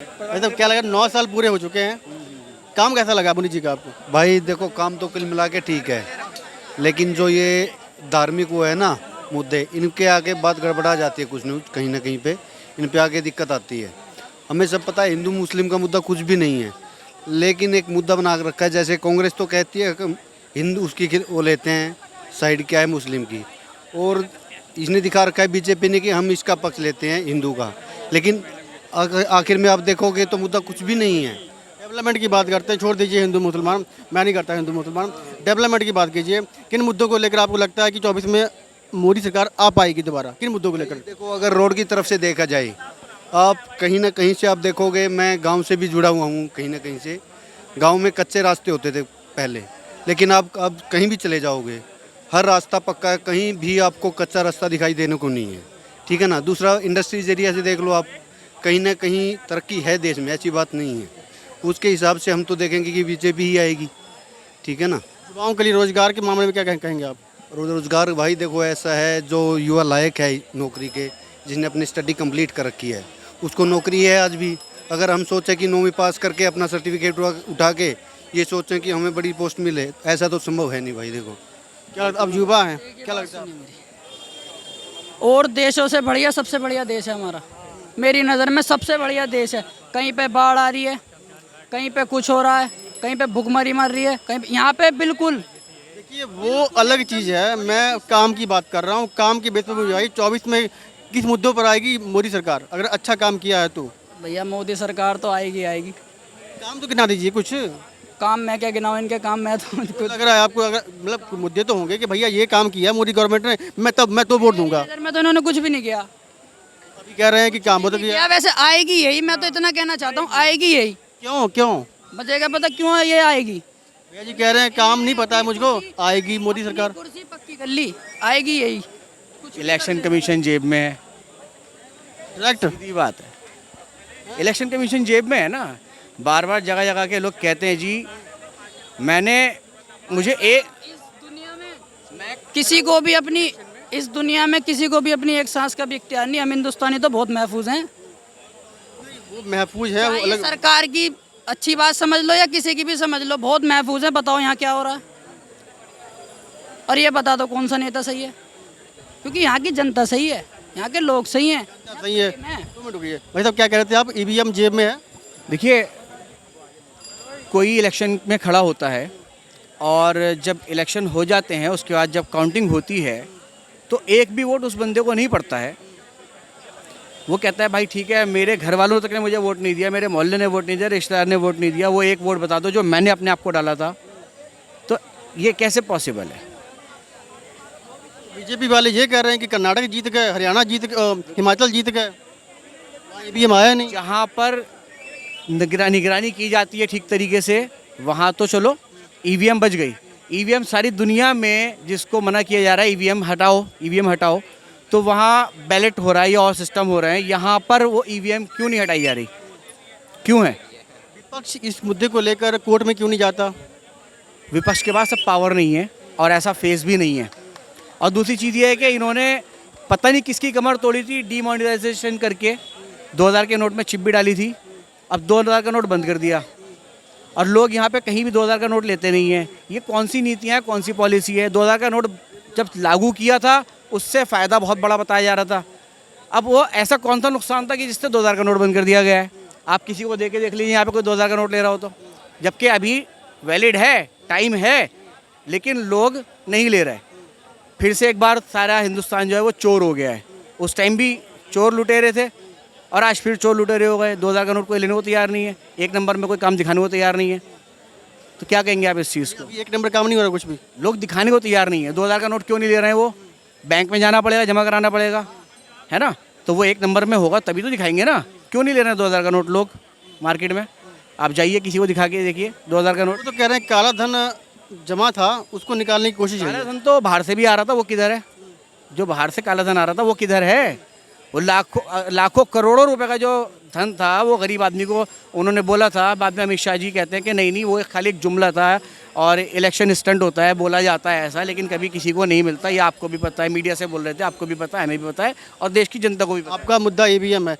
मतलब क्या लगा 9 साल पूरे हो चुके हैं। काम कैसा लगा मोदी जी का आपको? भाई देखो, काम तो कुल मिला के ठीक है, लेकिन जो ये धार्मिक वो है ना मुद्दे, इनके आगे बात गड़बड़ा जाती है कुछ न कुछ, कहीं ना कहीं पे इन पे आगे दिक्कत आती है। हमें सब पता है हिंदू मुस्लिम का मुद्दा कुछ भी नहीं है, लेकिन एक मुद्दा बना के रखा है। जैसे कांग्रेस तो कहती है कि हिंदू उसकी वो लेते हैं साइड, क्या है मुस्लिम की, और इसने दिखा रखा है बीजेपी ने कि हम इसका पक्ष लेते हैं हिंदू का, लेकिन आखिर में आप देखोगे तो मुद्दा कुछ भी नहीं है। डेवलपमेंट की बात करते हैं, छोड़ दीजिए हिंदू मुसलमान, मैं नहीं करता हिंदू मुसलमान। डेवलपमेंट की बात कीजिए, किन मुद्दों को लेकर आपको लगता है कि 24 में मोदी सरकार आ पाएगी दोबारा? किन मुद्दों को लेकर? देखो, अगर रोड की तरफ से देखा जाए, आप कहीं ना कहीं से आप देखोगे, मैं गांव से भी जुड़ा हुआ हूँ, कहीं ना कहीं से गांव में कच्चे रास्ते होते थे पहले, लेकिन आप अब कहीं भी चले जाओगे हर रास्ता पक्का है, कहीं भी आपको कच्चा रास्ता दिखाई देने को नहीं है। ठीक है ना। दूसरा, इंडस्ट्रीज एरिया से देख लो आप, कहीं ना कहीं तरक्की है देश में, ऐसी बात नहीं है। उसके हिसाब से हम तो देखेंगे कि बीजेपी ही आएगी। ठीक है ना। युवाओं के लिए रोजगार के मामले में क्या कहेंगे आप? रोजगार भाई देखो, ऐसा है जो युवा लायक है नौकरी के, जिसने अपनी स्टडी कंप्लीट कर रखी है, उसको नौकरी है आज भी। अगर हम सोचें कि 9वीं पास करके अपना सर्टिफिकेट उठा के ये सोचें कि हमें बड़ी पोस्ट मिले, ऐसा तो संभव है नहीं भाई। देखो क्या अब युवा हैं, क्या लगता है? और देशों से बढ़िया, सबसे बढ़िया देश है हमारा। मेरी नज़र में सबसे बढ़िया देश है। कहीं पे बाढ़ आ रही है, कहीं पे कुछ हो रहा है, कहीं पे भुखमरी मर रही है, कहीं यहाँ पे बिल्कुल। देखिए वो अलग चीज़ है, मैं काम की बात कर रहा हूँ। काम की बेस पर मुझे आई 24 में किस मुद्दों पर आएगी मोदी सरकार, अगर अच्छा काम किया है तो? भैया मोदी सरकार तो आएगी आएगी। काम तो गिना दीजिए कुछ। काम मैं क्या गिनाऊँ इनके काम, मैं तो खुद लग रहा है आपको, अगर मतलब मुद्दे तो होंगे कि भैया ये काम किया मोदी गवर्नमेंट ने, मैं तो वोट दूंगा। नज़र में तो इन्होंने कुछ भी नहीं किया। अभी कह रहे हैं कि काम तो किया। क्या वैसे आएगी यही, मैं तो इतना कहना चाहता हूँ, आएगी यही। क्यों क्यों? बचेगा पता क्यों ये आएगी। भैया जी कह रहे हैं काम नहीं पता है मुझको, आएगी मोदी सरकार। कुर्सी पक्की कर ली, आएगी यही। इलेक्शन कमीशन जेब में है, करेक्ट। सीधी बात है। इलेक्शन कमीशन जेब में है ना। बार बार जगह जगह के लोग कहते हैं जी मुझे एक किसी को भी अपनी इस दुनिया में किसी को भी अपनी एक सांस का भी इख्तियार नहीं। हम हिंदुस्तानी तो बहुत महफूज हैं। वो महफूज है, वो चाहे अलग। सरकार की अच्छी बात समझ लो या किसी की भी समझ लो, बहुत महफूज है। बताओ यहाँ क्या हो रहा है, और ये बता दो कौन सा नेता सही है, क्योंकि यहाँ की जनता सही है, यहाँ के लोग सही हैं। सही है। 2 मिनट रुकिए भाई साहब, क्या कह रहे थे आप? ईवीएम जेब में है? देखिए, कोई इलेक्शन में खड़ा होता है और जब इलेक्शन हो जाते हैं उसके बाद जब काउंटिंग होती है तो एक भी वोट उस बंदे को नहीं पड़ता है। वो कहता है भाई ठीक है, मेरे घर वालों तक ने मुझे वोट नहीं दिया, मेरे मोहल्ले ने वोट नहीं दिया, रिश्तेदार ने वोट नहीं दिया, वो एक वोट बता दो जो मैंने अपने आप को डाला था। तो ये कैसे पॉसिबल है? बीजेपी वाले ये कह रहे हैं कि कर्नाटक जीत गए, हरियाणा जीत गए, हिमाचल जीत गए, ईवीएम आया नहीं। जहाँ पर निगरानी की जाती है ठीक तरीके से, वहाँ तो चलो ईवीएम बच गई। ईवीएम सारी दुनिया में जिसको मना किया जा रहा है ईवीएम हटाओ, ईवीएम हटाओ, तो वहाँ बैलेट हो रहा है या और सिस्टम हो रहे हैं। यहाँ पर वो ईवीएम क्यों नहीं हटाई जा रही, क्यों है? विपक्ष इस मुद्दे को लेकर कोर्ट में क्यों नहीं जाता? विपक्ष के पास अब पावर नहीं है और ऐसा फेस भी नहीं है। और दूसरी चीज़ ये है कि इन्होंने पता नहीं किसकी कमर तोड़ी थी, डीमोनेटाइजेशन करके 2000 के नोट में चिप भी डाली थी। अब 2000 का नोट बंद कर दिया और लोग यहाँ पे कहीं भी 2000 का नोट लेते नहीं हैं। ये कौन सी नीतियाँ हैं, कौन सी पॉलिसी है? 2000 का नोट जब लागू किया था उससे फ़ायदा बहुत बड़ा बताया जा रहा था। अब वो ऐसा कौन सा नुकसान था कि जिससे 2000 का नोट बंद कर दिया गया है? आप किसी को देख लीजिए यहाँ पे कोई 2000 का नोट ले रहा हो तो, जबकि अभी वैलिड है, टाइम है, लेकिन लोग नहीं ले रहे। फिर से एक बार सारा हिंदुस्तान जो है वो चोर हो गया है। उस टाइम भी चोर लुटेरे थे और आज फिर चोर लुटेरे हो गए। 2000 का नोट कोई लेने को तैयार नहीं है, एक नंबर में कोई काम दिखाने को तैयार नहीं है। तो क्या कहेंगे आप इस चीज़ को? अभी 1 नंबर काम नहीं हो रहा कुछ भी। लोग दिखाने को तैयार नहीं है। 2000 का नोट क्यों नहीं ले रहे हैं? वो बैंक में जाना पड़ेगा, जमा कराना पड़ेगा, है ना? तो वो 1 नंबर में होगा तभी तो दिखाएंगे ना। क्यों नहीं ले रहे हैं 2000 का नोट लोग मार्केट में? आप जाइए किसी को दिखा के देखिए 2000 का नोट। वो तो कह रहे हैं काला धन जमा था, उसको निकालने की कोशिश काला है। धन तो बाहर से भी आ रहा था, वो किधर है? जो बाहर से काला धन आ रहा था वो किधर है? वो लाखों करोड़ों रुपए का जो धन था वो गरीब आदमी को उन्होंने बोला था। बाद में अमित शाह जी कहते हैं कि नहीं वो खाली एक जुमला था और इलेक्शन स्टंट होता है, बोला जाता है ऐसा, लेकिन कभी किसी को नहीं मिलता। ये आपको भी पता है, मीडिया से बोल रहे थे, आपको भी पता है, हमें भी पता है और देश की जनता को भी पता है। आपका मुद्दा ईवीएम है।